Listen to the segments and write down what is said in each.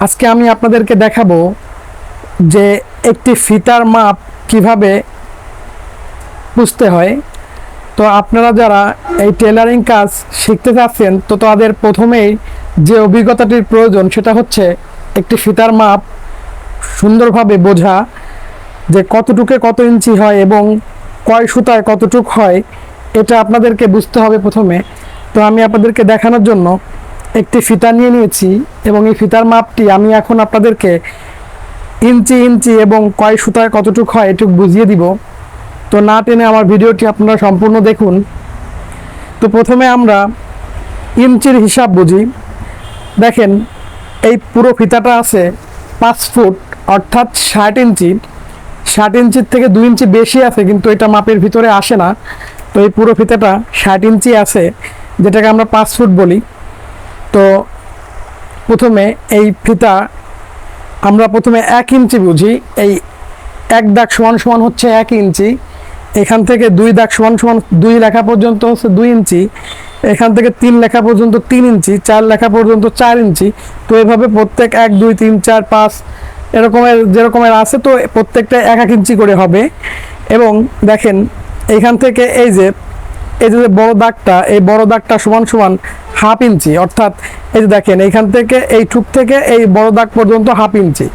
আজকে আমি আপনাদেরকে দেখাবো যে একটি ফিতার মাপ কিভাবে বুঝতে হয়। তো আপনারা যারা এই টেলারিং কাজ শিখতে চাচ্ছেন তো তাদের প্রথমেই যে অভিজ্ঞতাটির প্রয়োজন সেটা হচ্ছে একটি ফিতার মাপ সুন্দরভাবে বোঝা, যে কতটুকে কত ইঞ্চি হয় এবং কয় সুতায় কতটুক হয়, এটা আপনাদেরকে বুঝতে হবে প্রথমে। তো আমি আপনাদেরকে দেখানোর জন্য একটি ফিতা নিয়ে নিয়েছি এবং এই ফিতার মাপটি আমি এখন আপনাদেরকে ইঞ্চি ইঞ্চি এবং কয় সুতায় কতটুক হয় এটুকু বুঝিয়ে দিব। তো না টেনে আমার ভিডিওটি আপনারা সম্পূর্ণ দেখুন। তো প্রথমে আমরা ইঞ্চির হিসাব বুঝি। দেখেন, এই পুরো ফিতাটা আছে 5 ফুট অর্থাৎ 60 ইঞ্চি। 60 ইঞ্চির থেকে 2 ইঞ্চি বেশি আছে, কিন্তু এটা মাপের ভিতরে আসে না। তো এই পুরো ফিতাটা 60 ইঞ্চি আছে, যেটাকে আমরা 5 ফুট বলি। তো প্রথমে এই ফিতা আমরা প্রথমে 1 ইঞ্চি বুঝি। এই 1 দাগ সমান সমান হচ্ছে 1 ইঞ্চি। এখান থেকে 2 দাগ সমান সমান 2 লেখা পর্যন্ত হচ্ছে 2 ইঞ্চি। এখান থেকে 3 লেখা পর্যন্ত 3 ইঞ্চি, 4 লেখা পর্যন্ত 4 ইঞ্চি। তো এভাবে প্রত্যেক 1 2 3 4 5 এরকমের যেরকমের আছে, তো প্রত্যেকটা 1 ইঞ্চি করে হবে। এবং দেখেন, এইখান থেকে এই যে বড় দাগটা, এই বড় দাগটা সমান সমান 1/2 ইঞ্চি। অর্থাৎ এই যে দেখেন, এইখান থেকে এই ঠুক থেকে এই বড় দাগ পর্যন্ত 1/2 ইঞ্চি।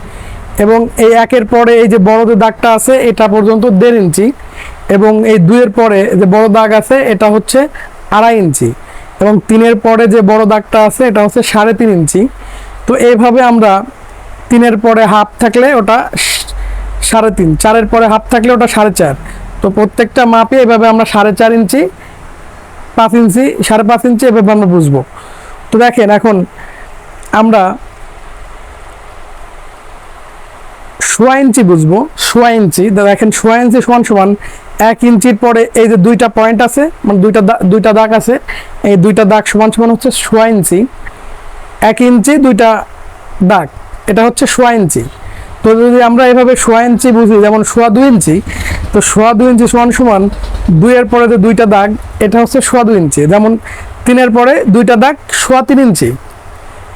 এবং এই 1-এর পরে এই যে বড় যে দাগটা আছে এটা পর্যন্ত 1.5 ইঞ্চি। এবং এই 2-এর পরে যে বড় দাগ আছে এটা হচ্ছে 2.5 ইঞ্চি। এবং 3-এর পরে যে বড় দাগটা আছে এটা হচ্ছে 3.5 ইঞ্চি। তো এইভাবে আমরা 3-এর পরে হাফ থাকলে ওটা 3.5, 4-এর পরে হাফ থাকলে ওটা 4.5। তো প্রত্যেকটা মাপে এভাবে আমরা 4.5 ইঞ্চি, 5 ইঞ্চি, 5.5 ইঞ্চি এভাবে আমরা বুঝবো। তো দেখেন, এখন আমরা 1/4 ইঞ্চি বুঝবো। 1/4 ইঞ্চি, দেখেন 1/4 ইঞ্চি সমান সমান 1 ইঞ্চির পরে এই যে 2টা পয়েন্ট আছে, মানে দুইটা দাগ আছে, এই 2টা দাগ সমান সমান হচ্ছে 1/4 ইঞ্চি। 1 ইঞ্চি 2টা দাগ, এটা হচ্ছে 1/4 ইঞ্চি। তো যদি আমরা এভাবে 1/4 ইঞ্চি বুঝি, যেমন 1/2 ইঞ্চি, তো 1/2 ইঞ্চি সমান সমান 2-এর পরে যে 2টা দাগ এটা হচ্ছে 1/2 ইঞ্চি। যেমন 3-এর পরে 2টা দাগ 1/3 ইঞ্চি,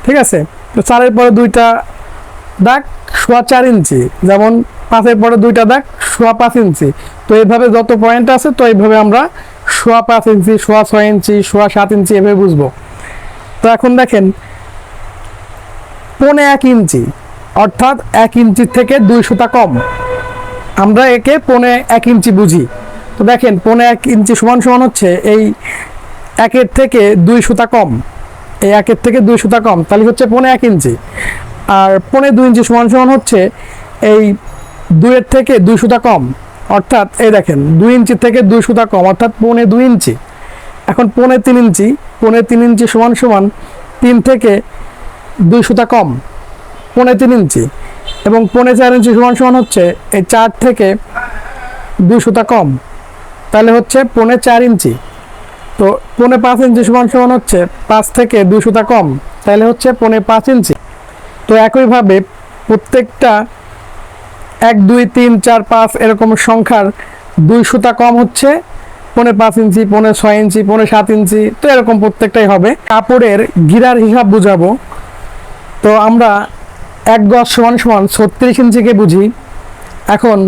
ঠিক আছে। তো 4-এর পরে 2টা দাগ 1/4 ইঞ্চি। যেমন 5-এর পরে 2টা দাগ 1/5 ইঞ্চি। তো এইভাবে যত পয়েন্ট আছে, তো এইভাবে আমরা 1/5 ইঞ্চি, 1/6 ইঞ্চি, 1/7 ইঞ্চি এভাবে বুঝবো। তো এখন দেখেন, 1/4 ইঞ্চি অর্থাৎ 1 ইঞ্চির থেকে 2 সুতা কম, আমরা একে 1/4 ইঞ্চি বুঝি। তো দেখেন, 1/4 ইঞ্চি সমান সমান হচ্ছে এই 1-এর থেকে 2 সুতা কম। এই 1-এর থেকে 2 সুতা কম, তাহলে হচ্ছে 1/4 ইঞ্চি। আর 1/2 ইঞ্চি সমান সমান হচ্ছে এই 2-এর থেকে 2 সুতা কম, অর্থাৎ এই দেখেন 2 ইঞ্চি থেকে 2 সুতা কম, অর্থাৎ 1/2 ইঞ্চি। এখন 1/3 ইঞ্চি, 1/3 ইঞ্চি সমান সমান 3 থেকে 2 সুতা কম, 1/3 ইঞ্চি। এবং 1/4 ইঞ্চি সমান সমান হচ্ছে এই 4 থেকে 2 সুতা কম, তাহলে হচ্ছে 1/4 ইঞ্চি। তো 1/5 ইঞ্চি সমান সমান হচ্ছে 5 থেকে 2 সুতা কম, তাহলে হচ্ছে 1/5 ইঞ্চি। তো একইভাবে প্রত্যেকটা 1 2 3 4 5 এরকম সংখ্যার 2 সুতা কম হচ্ছে 1/5 ইঞ্চি, 1/6 ইঞ্চি, 1/7 ইঞ্চি। তো এরকম প্রত্যেকটাই হবে। কাপড়ের গিরার হিসাব বুঝাবো। তো আমরা 1 গজ সমান সমান 36 ইঞ্চিকে বুঝি। এখন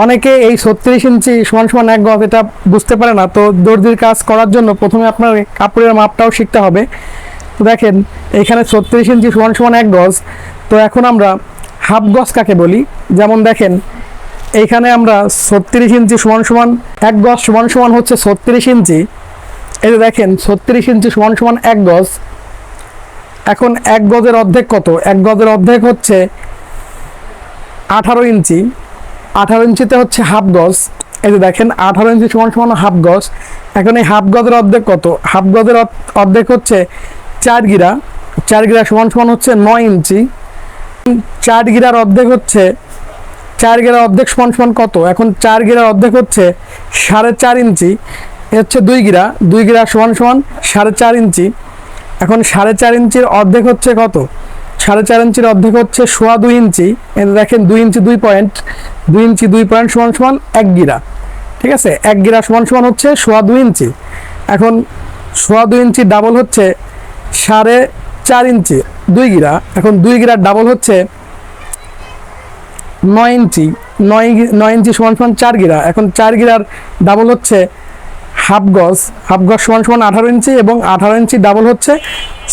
অনেকে এই 36 ইঞ্চি সমান সমান 1 গজ এটা বুঝতে পারে না। তো দর্জির কাজ করার জন্য প্রথমে আপনার কাপড়ের মাপটাও শিখতে হবে। তো দেখেন, এখানে 36 ইঞ্চি সমান সমান 1 গজ। তো এখন আমরা হাফ গজ কাকে বলি? যেমন দেখেন, এইখানে আমরা 36 ইঞ্চি সমান সমান 1 গজ সমান সমান হচ্ছে 36 ইঞ্চি। এই যে দেখেন, 36 ইঞ্চি সমান সমান 1 গজ। এখন 1 গজের অর্ধেক কত? 1 গজের অর্ধেক হচ্ছে 18 ইঞ্চি। 18 ইঞ্চিতে হচ্ছে হাফ গজ। এই যে দেখেন, 18 ইঞ্চি সমান সমান হাফ গজ। এখন এই হাফ গজের অর্ধেক কত? হাফ গজের অর্ধেক হচ্ছে 4 গিরা। 4 গিরা সমান সমান হচ্ছে 9 ইঞ্চি। 4 গিরার অর্ধেক হচ্ছে 4 গিরার অর্ধেক সমান সমান কত? এখন 4 গিরার অর্ধেক হচ্ছে 4.5 ইঞ্চি। এ হচ্ছে 2 গিরা। 2 গিরা সমান সমান 4.5 ইঞ্চি। এখন 4.5 ইঞ্চির অর্ধেক হচ্ছে কত? 4.5 ইঞ্চির অর্ধেক হচ্ছে 2.5 ইঞ্চি। এটা দেখেন, 2 ইঞ্চি 2 পয়েন্ট, 2 ইঞ্চি 2 পয়েন্ট সমান সমান 1 গিরা। ঠিক আছে, 1 গিরা সমান সমান হচ্ছে 2.5 ইঞ্চি। এখন 2.5 ইঞ্চি ডাবল হচ্ছে 4.5 4 ইঞ্চি 2 গিরা, এখন 2 গিরার ডাবল হচ্ছে 9 ইঞ্চি, 9 ইঞ্চি সমান সমান 4 গিরা, এখন 4 গিরার ডাবল হচ্ছে হাফ গজ সমান সমান 18 ইঞ্চি, এবং 18 ইঞ্চি ডাবল হচ্ছে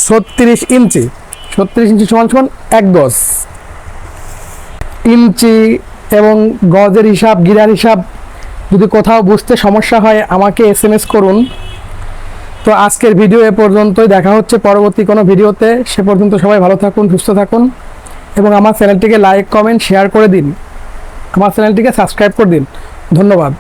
36 ইঞ্চি, 36 ইঞ্চি সমান সমান 1 গজ। ইঞ্চি এবং গজের হিসাব, গিরার হিসাব যদি কোথাও বুঝতে সমস্যা হয় আমাকে SMS করুন। তো আজকের ভিডিও এ পর্যন্তই, দেখা হচ্ছে পরবর্তী কোনো ভিডিওতে। সে পর্যন্ত সবাই ভালো থাকুন, সুস্থ থাকুন, এবং আমার চ্যানেলটিকে লাইক, কমেন্ট, শেয়ার করে দিন, আমার চ্যানেলটিকে সাবস্ক্রাইব করে দিন। ধন্যবাদ।